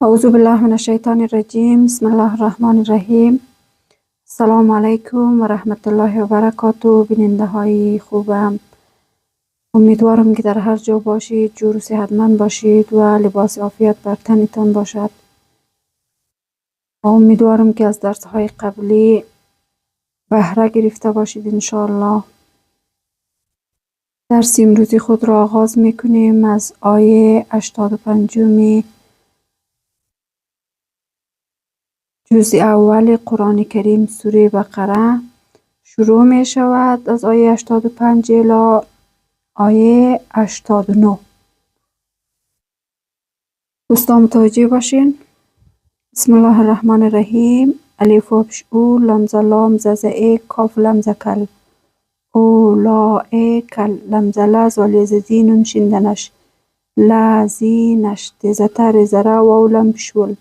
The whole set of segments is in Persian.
اعوذ بالله من الشیطان الرجیم. بسم الله الرحمن الرحیم. السلام علیکم و رحمت الله و برکاته. بیننده های خوبم، امیدوارم که در هر جا باشید جور و صحتمند باشید و لباس عافیت بر تنتان باشد. و امیدوارم که از درس های قبلی بهره گرفته باشید انشاءالله. درس امروزی خود را آغاز میکنیم از آیه 85 جزء اول قرآن کریم سوره بقره شروع می شود از آیه 85 الی آیه 89. دوستان متوجه باشین. بسم الله الرحمن الرحیم. الف و او لمزه لام ززه کاف لمزه کل اولائکل لمزه لز ولیزدین شندنش لازینش تزتر زره و لمشول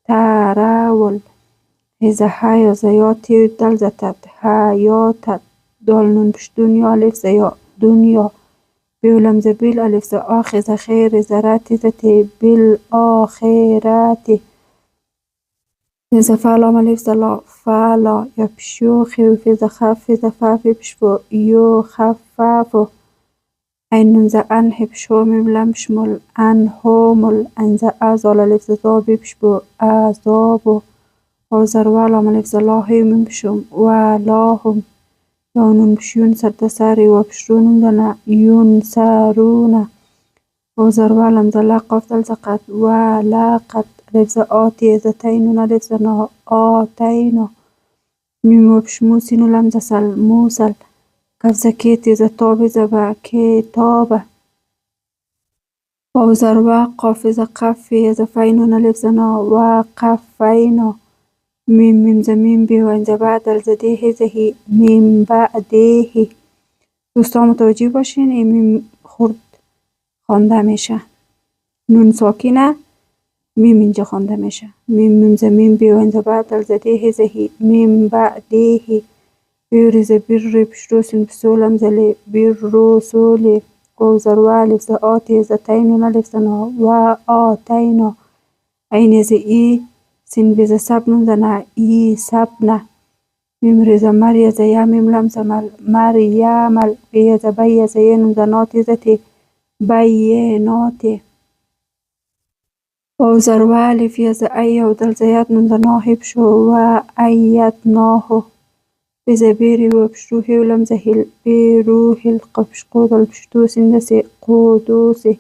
تراول هزه های زیاتی دل زتد حیاتت دال نون پش دنیا الف زیا دنیا بیولم زبیل الف ز آخذ خیر زرات زتی بیل آخیرات ز فعلام الف ز لا فعلا یا پشو خیوف ز خف ز فف پشفو یو خفافو اینون ز انه پشو میم شمول انهمل ان ز ازال الف ز زابی پشبو ازابو و زروالام الف ز لاهی میم پشم و لاهم یانون بشیون سرد سری و بشرون دنا یون سرونه و زروالم ز لقاف دل زقد و لقد الف ز آتی ز تینون الف ز نا آتینا میم و بشموسین لم ز سل موسل کف ز کیتی ز تاب ز با کتابه و زروا قاف ز قفی ز فینون الف ز نا و قفینا میم ز میم بی و انز بعد الزدیه زهی میم بعدیه. دوستان متوجه باشین این میم خورد خوانده میشه. نون ساکینه میم اینجا خوانده میشه. میم ز میم بی و انز بعد الزدیه زهی میم بعدیه بیوری ز بیر پشروسین پسولم زلی بیر روسولی و زروا الف ز آتی ز تینون الف ز نا و آتینا این ز ای سین بیز سبنون زنا ای سبنه میم ریز مری ز یا میم لم زمل مریمل بی ز بی ز ینون زناتی زتی بیناتی و زروا الف ز ای و دل زیاد نون زناهی بشو و ایدناهو بیز بیری و بشروحی و لم زهیل بیروحی قبش قودل بشتو سندسی قودوسی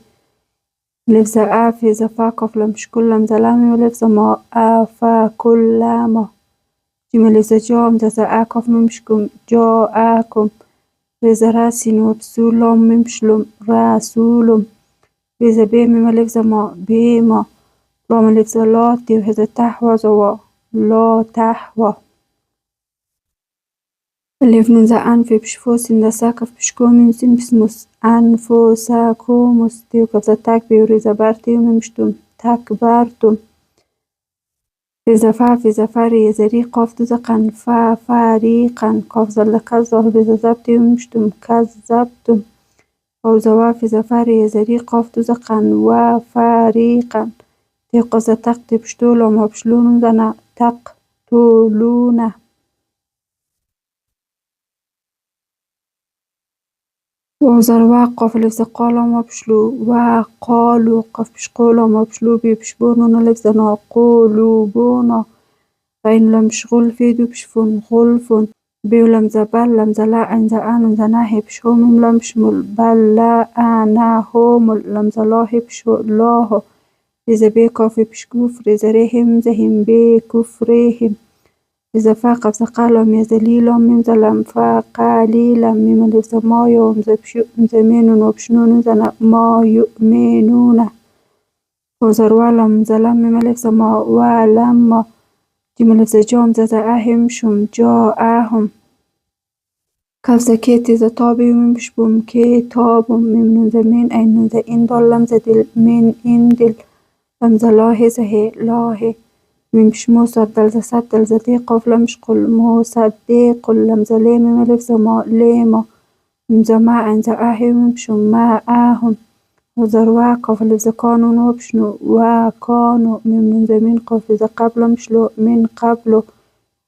الف ز آفی ز فا کاف لم شکل لم زلامی و الف ز ما آفا کلاما جیم الف ز جام ز آکاف ممشکم جا آکم ریز راسین و بسولام ممشلم راسولم بیز بیم الف ز ما بیما لام الف ز لاتی و هز تحوز و لا تحوه الف نون ز انفی پشفو سین ز ساکف پشکو میم سین بسموس انفو ساکو مستیو کف ز تک بیوری ز برتی و ممشتم تک برتم بیز فافی ز فری زری قاف دو ز قن فا فریقن کاف ز لکزه بیز زبتی و ممشتم کذبتم و ز وافی ز فری زری قاف دو ز قن و فریقن تیق ز تقتی پشتولم و پشلون زنا تق تولونه و زروا قاف الف ز قالم و پشلو و قالو قاف پشقولم و پشلو بی پشبونون الف ز نا قلوبونا غین لم شغل فیدو پشفون غلفون بیو لم ز بل لم ز لا ان ز آنون ز نهی پشهومم لم شمل بل لا آنهومل لم ز لاهی پشو لاهو بیز بی کافی پشگوف ریز ریهم زهم بی کفریهم بیز فاقف ز قالم یز لیلم میم ز لم فقلیلم میم الف ز مایو ام ز مینون و پشنون ز ما یؤمنونه و زروالم ز لم میم الف ز ما و لما جیم الف ز جام ز اهم شم جا اهم کف ز کیتی ز تابی میم بشبم کتابم میم نون ز مین این نون ز این دال لم ز دل من این دل لم ز لاهی ز هی لاهی میم شمو صد دل ز صد دل ز دی قاف لم شقل مصدق لم ز لی میم الف ز ما لیما میم ز ما ان ز آهی میم شم ما آهم وزروا قافل قانون وبشنو وكانوا من زمین قافز قبلم شلو من قبل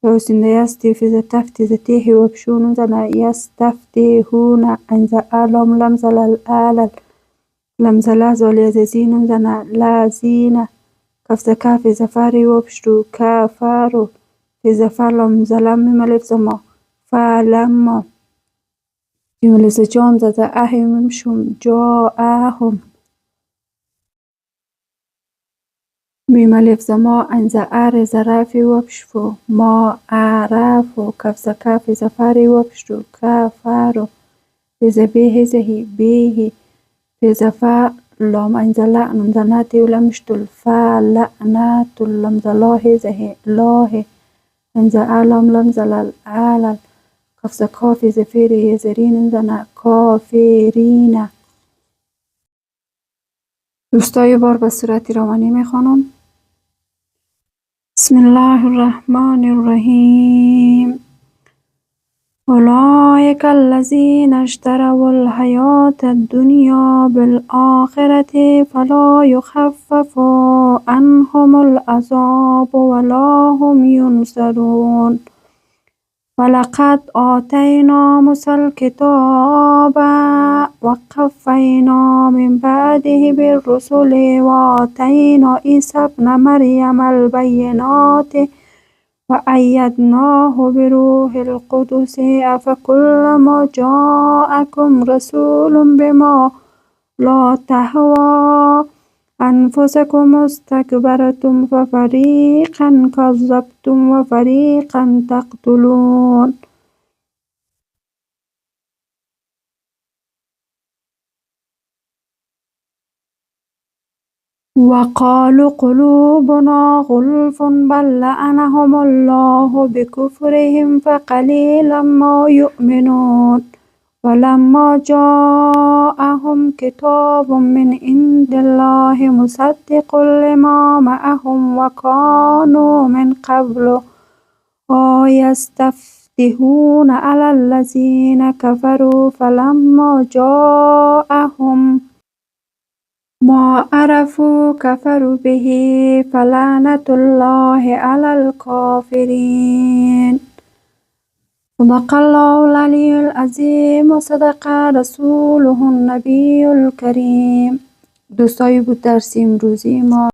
وسند يستي تفتي تيه وبشون زنا يستفتيهون عند آلام لمزل الآلل لمزلا زولي زين زنا لازين كفز كافي زفاري وبشتو كافارو في زفالم زلم ملف زما فلما يملس جون زتا أهم شم جاءهم ملف زما أنز آر زرافي وبشفو ما عرفو كفز كافي زفاري وبشتو كافارو في زبيه زهي بيه في زفا لام أنزلا نمزناتي ولمشتو الفا لأناتو لمزلاه زهي لاه انز آلام لمزل الآلل كفز كافي زفيري يزرين زنا کافرین. دوستای بار به صورت روانی میخوانم. بسم الله الرحمن الرحیم. أولئك الذين اشتروا الحياة الدنيا بالآخرة فلا يخفف عنهم العذاب ولا هم ينصرون. ولقد آتينا موسى الكتاب وقفينا من بعده بالرسل وآتينا عيسى ابن مريم البينات وأيدناه بروح القدس أفكلما جاءكم رسول بما لا تهوى أنفسكم استكبرتم ففريقا كذبتم وفريقا تقتلون. وقالوا قلوبنا غلف بل لعنهم الله بكفرهم فقليلا ما يؤمنون. ولما جاءهم كتاب من عند الله مصدق لما معهم وكانوا من قبل يستفتحون على الذين كفروا فلما جاءهم ما عرفوا كفروا به فلعنة الله على الكافرين. صدق الله العلي العظیم و صدق رسوله النبی الکریم. دوستای بود درس امروزی ما